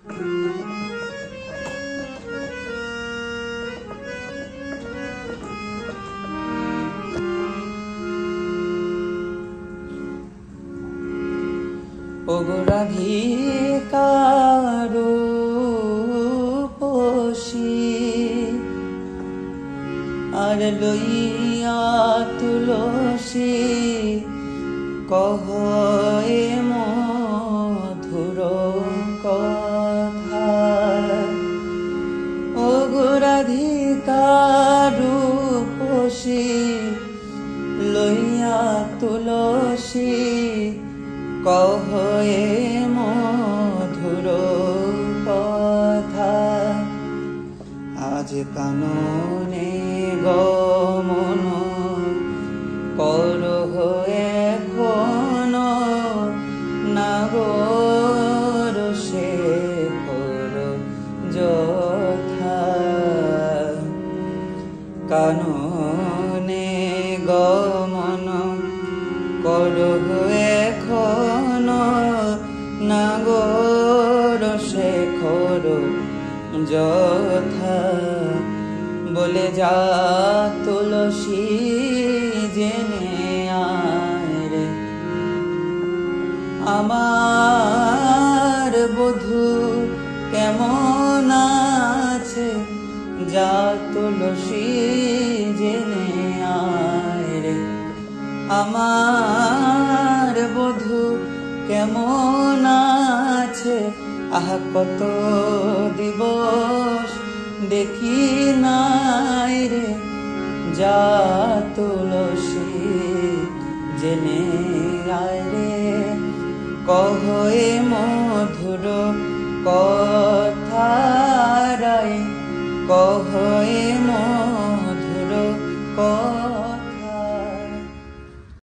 ওগো রাধিকার রূপসী আর লইয়া তুলসী কহ এ মধুর কথা। ওগো রাধিকার রূপসী লইয়া তুলসী কহ এ মধুর কথা। আজ কাননে গমন করহ এখন নাগর শেখর যথা। কাননে গমন করহ এখন নাগর শেখর যথা। বলে যা তুলসী জেনে আয় রে আমার বধূ কেমন আছে। যা তুলসী জেনে আয় রে আমার বধূ কেমন আছে। আহা কত দিবস দেখি নাই রে। যা তুলসী জেনে আয় রে কহ এ মধুর কথা রায়। কহ এ মধুর কথা।